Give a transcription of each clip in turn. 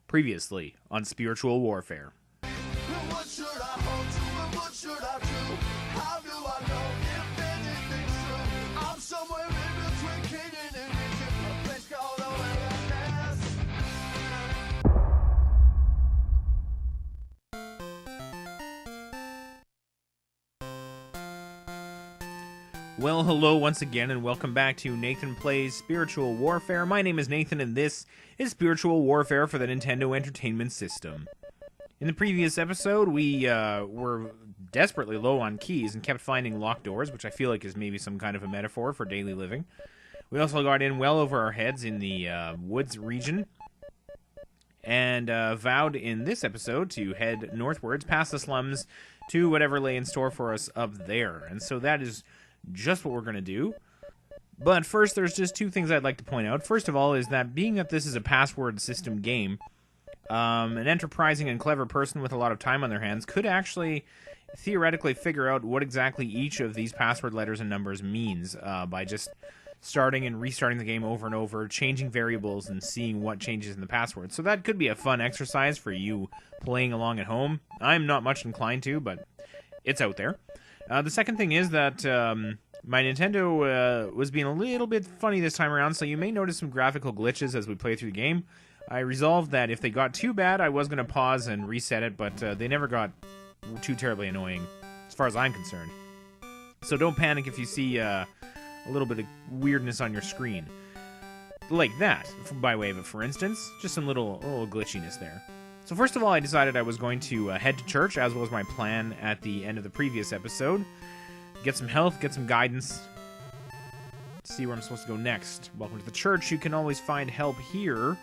Previously on Spiritual Warfare. What should I hold to and what should I do? How do I know if anything's true? I'm somewhere in between Canaan and Egypt, a place called the wilderness. Well, hello once again, and welcome back to Nathan Plays Spiritual Warfare. My name is Nathan, and this is Spiritual Warfare for the Nintendo Entertainment System. In the previous episode, we were desperately low on keys and kept finding locked doors, which I feel like is maybe some kind of a metaphor for daily living. We also got in well over our heads in the woods region, and vowed in this episode to head northwards past the slums to whatever lay in store for us up there. And so that is just what we're going to do. But first, there's just two things I'd like to point out. First of all is that being that this is a password system game, an enterprising and clever person with a lot of time on their hands could actually theoretically figure out what exactly each of these password letters and numbers means by just starting and restarting the game over and over, changing variables, and seeing what changes in the password. So that could be a fun exercise for you playing along at home. I'm not much inclined to, but it's out there. The second thing is that my Nintendo was being a little bit funny this time around, so you may notice some graphical glitches as we play through the game. I resolved that if they got too bad, I was going to pause and reset it, but they never got too terribly annoying, as far as I'm concerned. So don't panic if you see a little bit of weirdness on your screen. Like that, by way of it, for instance. Just some little glitchiness there. So first of all, I decided I was going to head to church, as was my plan at the end of the previous episode. Get some health, get some guidance. Let's see where I'm supposed to go next. Welcome to the church. You can always find help here.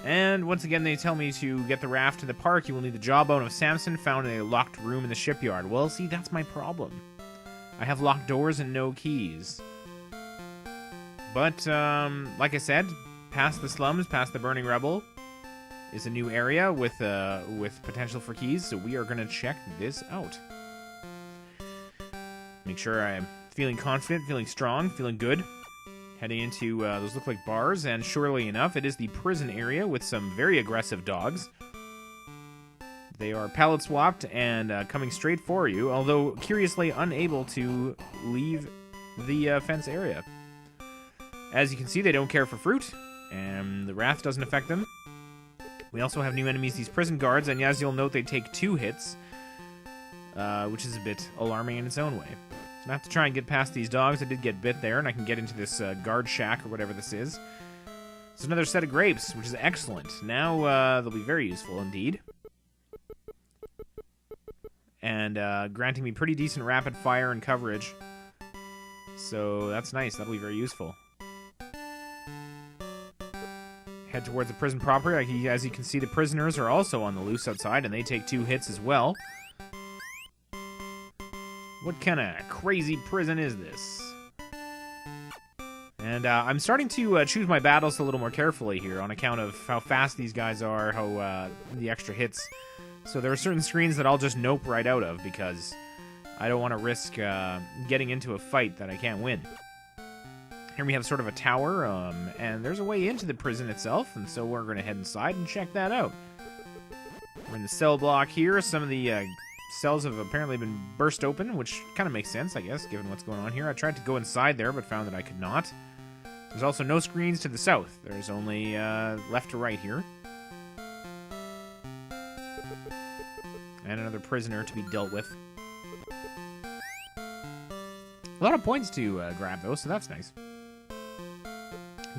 And once again, they tell me to get the raft to the park. You will need the jawbone of Samson found in a locked room in the shipyard. Well, see, that's my problem. I have locked doors and no keys. But, like I said, past the slums, past the burning rubble, is a new area with potential for keys, so we are going to check this out. Make sure I'm feeling confident, feeling strong, feeling good. Heading into those look like bars, and surely enough, it is the prison area with some very aggressive dogs. They are pallet swapped and coming straight for you, although curiously unable to leave the fence area. As you can see, they don't care for fruit, and the wrath doesn't affect them. We also have new enemies, these prison guards, and as you'll note, they take 2 hits, which is a bit alarming in its own way. So I have to try and get past these dogs. I did get bit there, and I can get into this guard shack or whatever this is. It's another set of grapes, which is excellent. Now they'll be very useful indeed. And granting me pretty decent rapid fire and coverage. So that's nice. That'll be very useful. Head towards the prison proper. As you can see, the prisoners are also on the loose outside, and they take 2 hits as well. What kind of crazy prison is this? And I'm starting to choose my battles a little more carefully here on account of how fast these guys are, how the extra hits. So there are certain screens that I'll just nope right out of because I don't want to risk getting into a fight that I can't win. Here we have sort of a tower, and there's a way into the prison itself, and so we're going to head inside and check that out. We're in the cell block here. Some of the cells have apparently been burst open, which kind of makes sense, I guess, given what's going on here. I tried to go inside there, but found that I could not. There's also no screens to the south. There's only left to right here. And another prisoner to be dealt with. A lot of points to grab, though, so that's nice.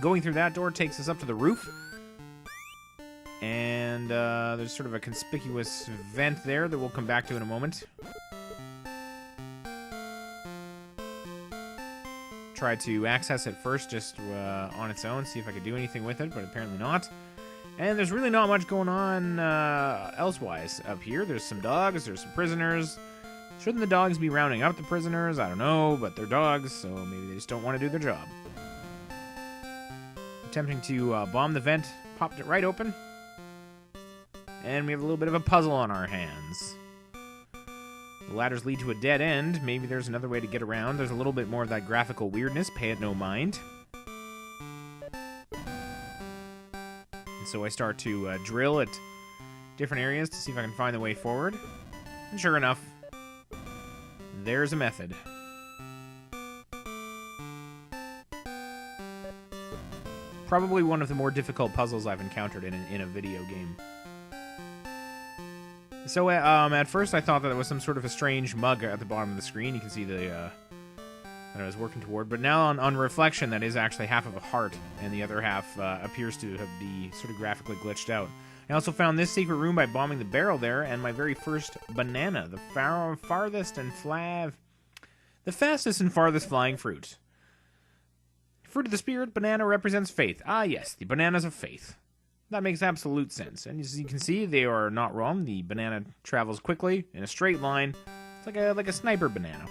Going through that door takes us up to the roof. And there's sort of a conspicuous vent there that we'll come back to in a moment. Tried to access it first just on its own, see if I could do anything with it, but apparently not. And there's really not much going on elsewise up here. There's some dogs, there's some prisoners. Shouldn't the dogs be rounding up the prisoners? I don't know, but they're dogs, so maybe they just don't want to do their job. Attempting to bomb the vent, popped it right open. And we have a little bit of a puzzle on our hands. The ladders lead to a dead end. Maybe there's another way to get around. There's a little bit more of that graphical weirdness. Pay it no mind. And so I start to drill at different areas to see if I can find the way forward. And sure enough, there's a method. Probably one of the more difficult puzzles I've encountered in a video game. So at first I thought that it was some sort of a strange mug at the bottom of the screen. You can see that I was working toward. But now on reflection, that is actually half of a heart, and the other half appears to be sort of graphically glitched out. I also found this secret room by bombing the barrel there, and my very first banana, the fastest and farthest flying fruit. Fruit of the spirit, banana represents faith. Ah, yes, the bananas of faith. That makes absolute sense. And as you can see, they are not wrong. The banana travels quickly in a straight line. It's like a sniper banana.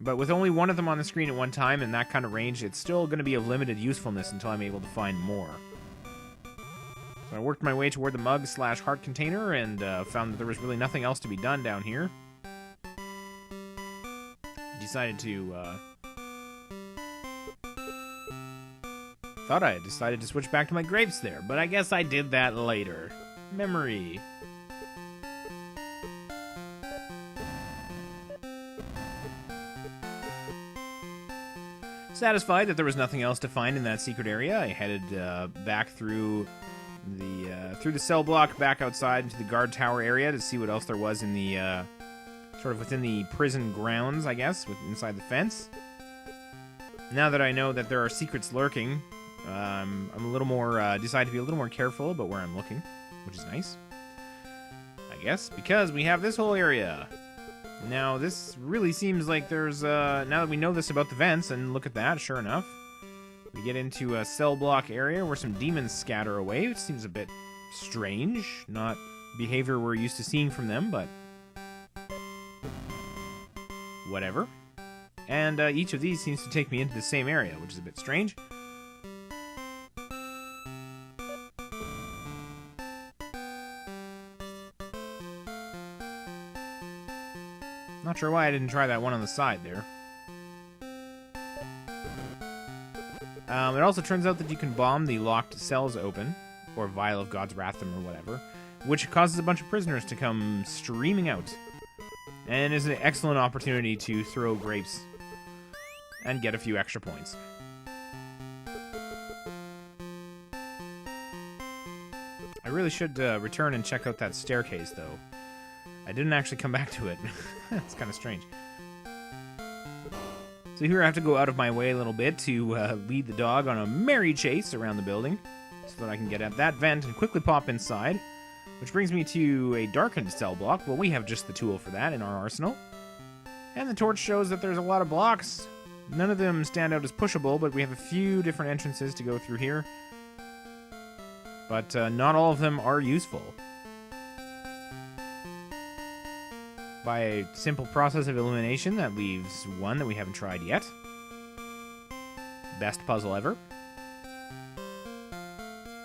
But with only one of them on the screen at one time in that kind of range, it's still going to be of limited usefulness until I'm able to find more. So I worked my way toward the mug/heart container and found that there was really nothing else to be done down here. Decided to... Thought I had decided to switch back to my grapes there, but I guess I did that later. Memory. Satisfied that there was nothing else to find in that secret area, I headed back through the cell block back outside into the guard tower area to see what else there was in the sort of within the prison grounds, I guess, inside the fence. Now that I know that there are secrets lurking, I'm a little more decided to be a little more careful about where I'm looking, which is nice, I guess, because we have this whole area. Now, this really seems like there's, now that we know this about the vents, and look at that, sure enough, we get into a cell block area where some demons scatter away, which seems a bit strange, not behavior we're used to seeing from them, but whatever. And each of these seems to take me into the same area, which is a bit strange. Not sure why I didn't try that one on the side there. It also turns out that you can bomb the locked cells open, or vial of God's wrath them, or whatever, which causes a bunch of prisoners to come streaming out, and is an excellent opportunity to throw grapes and get a few extra points. I really should return and check out that staircase, though. I didn't actually come back to it. It's kind of strange. So here I have to go out of my way a little bit to lead the dog on a merry chase around the building so that I can get at that vent and quickly pop inside, which brings me to a darkened cell block. Well, we have just the tool for that in our arsenal. And the torch shows that there's a lot of blocks. None of them stand out as pushable, but we have a few different entrances to go through here. But not all of them are useful. By a simple process of elimination, that leaves one that we haven't tried yet. Best puzzle ever.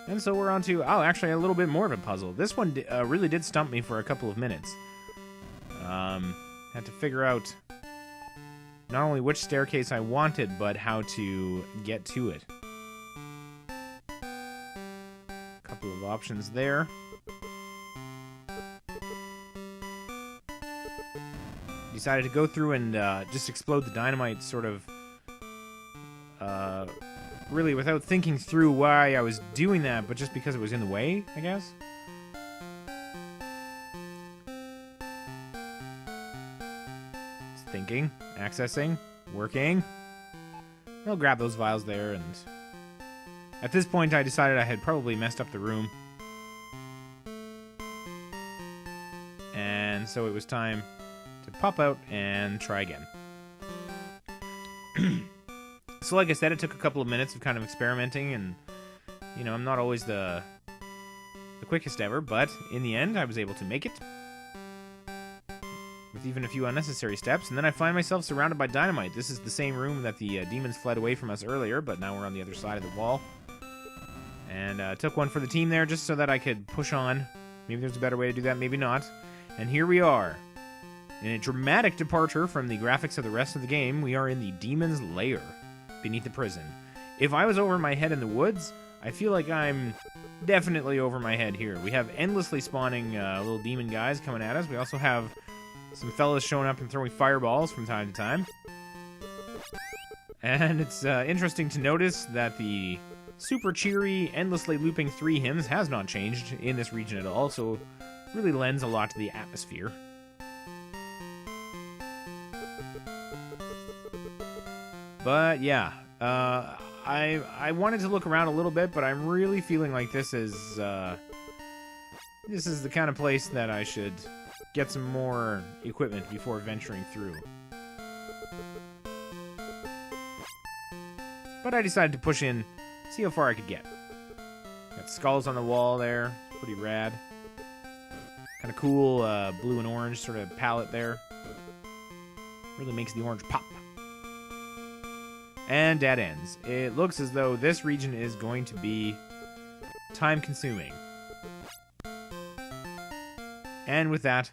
And so we're on to, oh, actually a little bit more of a puzzle. This one really did stump me for a couple of minutes. Had to figure out not only which staircase I wanted, but how to get to it. Couple of options there. Decided to go through and just explode the dynamite sort of really without thinking through why I was doing that, but just because it was in the way, I guess. Just thinking, accessing, working. I'll grab those vials there, and at this point I decided I had probably messed up the room. And so it was time to pop out and try again. So like I said, it took a couple of minutes of kind of experimenting, and you know, I'm not always the quickest ever, but in the end I was able to make it with even a few unnecessary steps, and then I find myself surrounded by dynamite. This is the same room that the demons fled away from us earlier, but now we're on the other side of the wall. And took one for the team there just so that I could push on. Maybe there's a better way to do that, maybe not. And here we are. In a dramatic departure from the graphics of the rest of the game, we are in the demon's lair beneath the prison. If I was over my head in the woods, I feel like I'm definitely over my head here. We have endlessly spawning little demon guys coming at us. We also have some fellas showing up and throwing fireballs from time to time. And it's interesting to notice that the super cheery, endlessly looping 3 hymns has not changed in this region at all, so really lends a lot to the atmosphere. But yeah, I wanted to look around a little bit, but I'm really feeling like this is the kind of place that I should get some more equipment before venturing through. But I decided to push in, see how far I could get. Got skulls on the wall there, pretty rad. Kind of cool blue and orange sort of palette there. Really makes the orange pop. And dead ends. It looks as though this region is going to be time-consuming. And with that,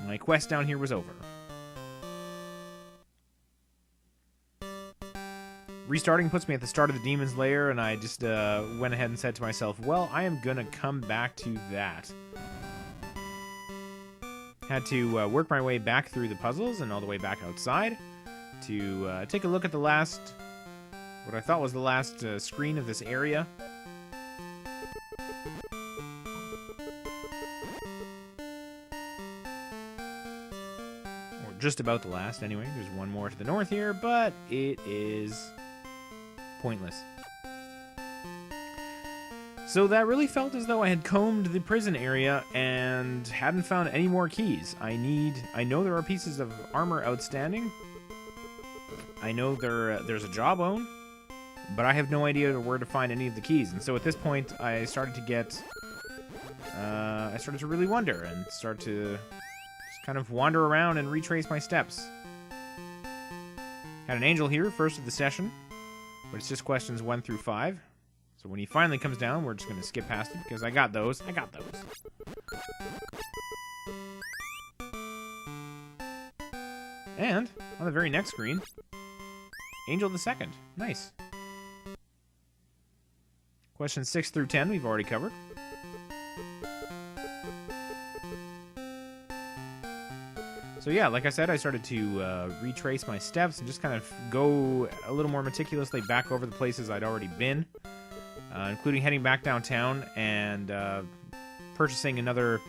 my quest down here was over. Restarting puts me at the start of the Demon's Lair, and I just went ahead and said to myself, well, I am gonna come back to that. Had to work my way back through the puzzles and all the way back outside to take a look at the last, what I thought was the last screen of this area. Or just about the last, anyway. There's one more to the north here, but it is pointless. So that really felt as though I had combed the prison area and hadn't found any more keys. I know there are pieces of armor outstanding. I know there's a jawbone, but I have no idea where to find any of the keys. And so at this point, I started to get, I started to really wonder and start to just kind of wander around and retrace my steps. Had an angel here, first of the session, but it's just questions 1 through 5. So when he finally comes down, we're just going to skip past it because I got those. And on the very next screen, Angel the Second. Nice. Questions 6 through 10 we've already covered. So yeah, like I said, I started to retrace my steps and just kind of go a little more meticulously back over the places I'd already been, including heading back downtown and purchasing another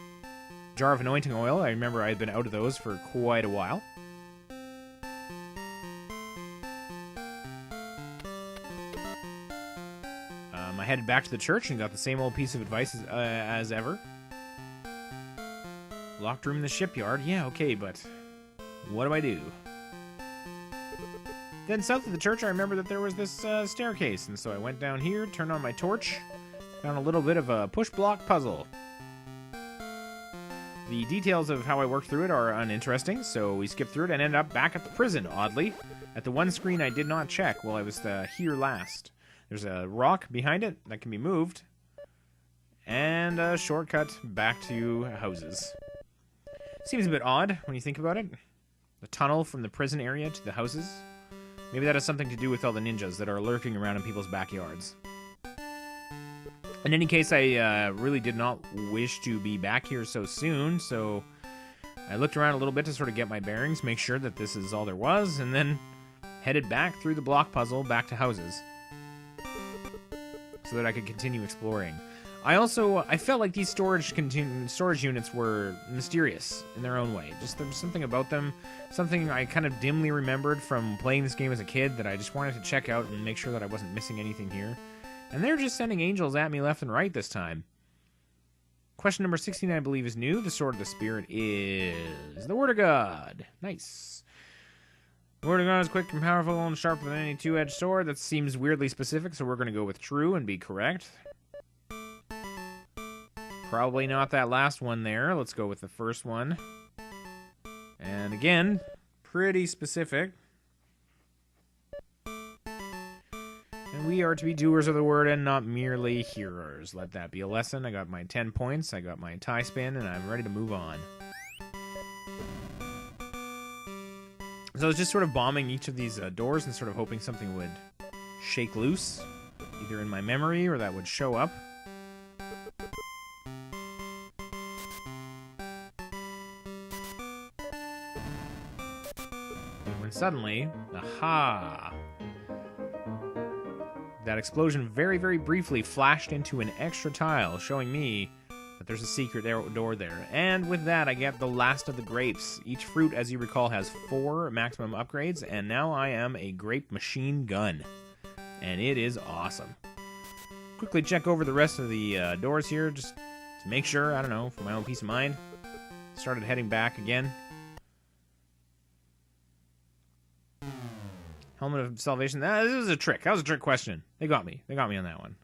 jar of anointing oil. I remember I had been out of those for quite a while. I headed back to the church and got the same old piece of advice as ever. Locked room in the shipyard? Yeah, okay, but what do I do? Then south of the church, I remember that there was this staircase, and so I went down here, turned on my torch, found a little bit of a push-block puzzle. The details of how I worked through it are uninteresting, so we skipped through it and ended up back at the prison, oddly, at the one screen I did not check while I was here last. There's a rock behind it that can be moved, and a shortcut back to houses. Seems a bit odd when you think about it. The tunnel from the prison area to the houses. Maybe that has something to do with all the ninjas that are lurking around in people's backyards. In any case, I really did not wish to be back here so soon, so I looked around a little bit to sort of get my bearings, make sure that this is all there was, and then headed back through the block puzzle back to houses so that I could continue exploring. I felt like these storage units were mysterious in their own way. Just there was something about them, something I kind of dimly remembered from playing this game as a kid that I just wanted to check out and make sure that I wasn't missing anything here. And they're just sending angels at me left and right this time. Question number 16, I believe, is new. The Sword of the Spirit is the Word of God. Nice. The Word of God is quick and powerful and sharper than any two-edged sword. That seems weirdly specific, so we're going to go with true and be correct. Probably not that last one there. Let's go with the first one. And again, pretty specific. And we are to be doers of the word and not merely hearers. Let that be a lesson. I got my 10 points, I got my tie spin, and I'm ready to move on. So I was just sort of bombing each of these doors and sort of hoping something would shake loose, either in my memory or that would show up. when suddenly, aha! That explosion very, very briefly flashed into an extra tile, showing me that there's a secret door there. And with that, I get the last of the grapes. Each fruit, as you recall, has 4 maximum upgrades, and now I am a grape machine gun. And it is awesome. Quickly check over the rest of the doors here, just to make sure, I don't know, for my own peace of mind. Started heading back again. Helmet of Salvation. This was a trick. That was a trick question. They got me. They got me on that one.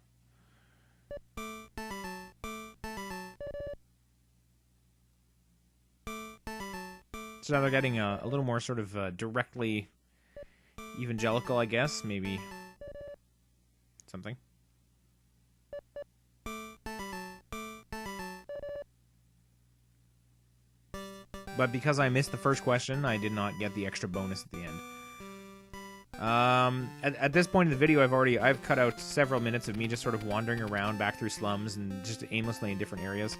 So now they're getting a little more sort of directly evangelical, I guess. Maybe something. But because I missed the first question, I did not get the extra bonus at the end. At this point in the video, I've cut out several minutes of me just sort of wandering around back through slums and just aimlessly in different areas.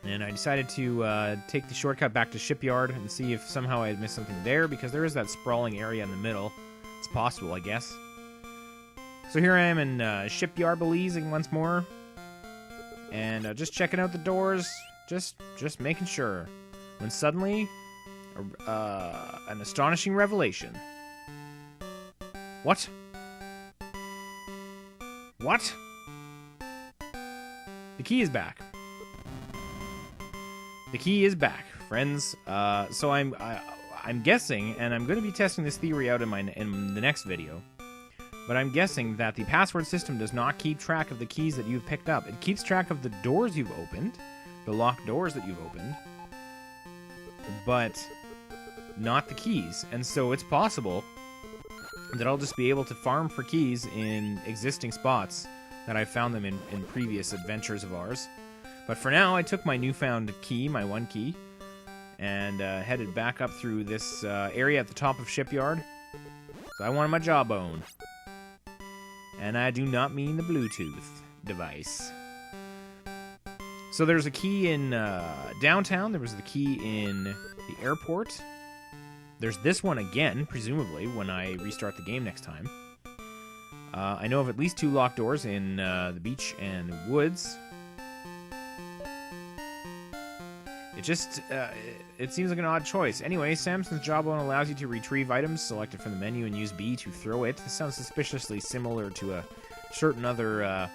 And I decided to take the shortcut back to Shipyard and see if somehow I had missed something there, because there is that sprawling area in the middle. It's possible, I guess. So here I am in Shipyard, Belize, once more. And just checking out the doors, just making sure. When suddenly, an astonishing revelation. What? What? The key is back. The key is back, friends. So I'm guessing, and I'm going to be testing this theory out in the next video. But I'm guessing that the password system does not keep track of the keys that you've picked up. It keeps track of the doors you've opened, the locked doors that you've opened, but not the keys. And so it's possible that I'll just be able to farm for keys in existing spots that I found them in previous adventures of ours. But for now, I took my newfound key, my 1 key, and headed back up through this area at the top of Shipyard. So I wanted my jawbone. And I do not mean the Bluetooth device. So there's a key in downtown. There was the key in the airport. There's this one again, presumably, when I restart the game next time. I know of at least 2 locked doors in the beach and woods. It seems like an odd choice. Anyway, Samson's Jawbone allows you to retrieve items selected from the menu and use B to throw it. This sounds suspiciously similar to a certain other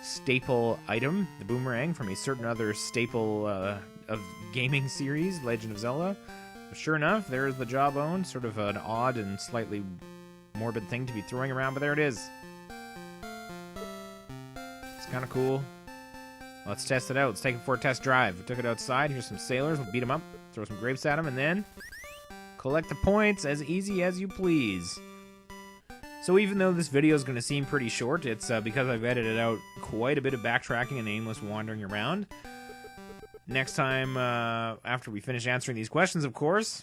staple item, the boomerang, from a certain other staple of gaming series, Legend of Zelda. But sure enough, there's the Jawbone, sort of an odd and slightly morbid thing to be throwing around, but there it is. It's kind of cool. Let's test it out. Let's take it for a test drive. We took it outside. Here's some sailors. We'll beat them up, throw some grapes at them, and then collect the points as easy as you please. So even though this video is going to seem pretty short, it's because I've edited out quite a bit of backtracking and aimless wandering around. Next time, after we finish answering these questions, of course.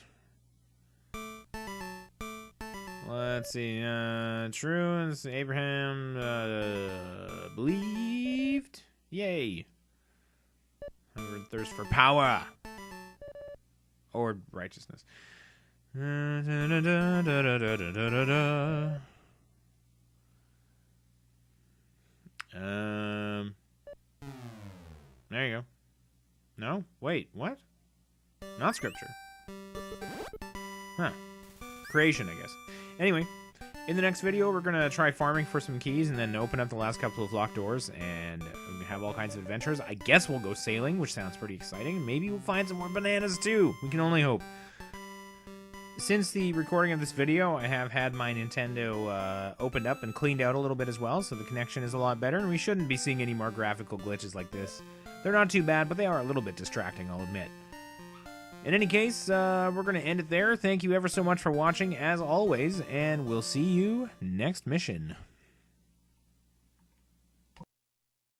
Let's see. True. Abraham believed. Yay. Hunger and thirst for power. Or righteousness. There you go. No? Wait, what? Not scripture. Huh. Creation, I guess. Anyway, in the next video, we're going to try farming for some keys and then open up the last couple of locked doors and have all kinds of adventures. I guess we'll go sailing, which sounds pretty exciting. Maybe we'll find some more bananas, too. We can only hope. Since the recording of this video, I have had my Nintendo opened up and cleaned out a little bit as well, so the connection is a lot better, and we shouldn't be seeing any more graphical glitches like this. They're not too bad, but they are a little bit distracting, I'll admit. In any case, we're going to end it there. Thank you ever so much for watching, as always, and we'll see you next mission.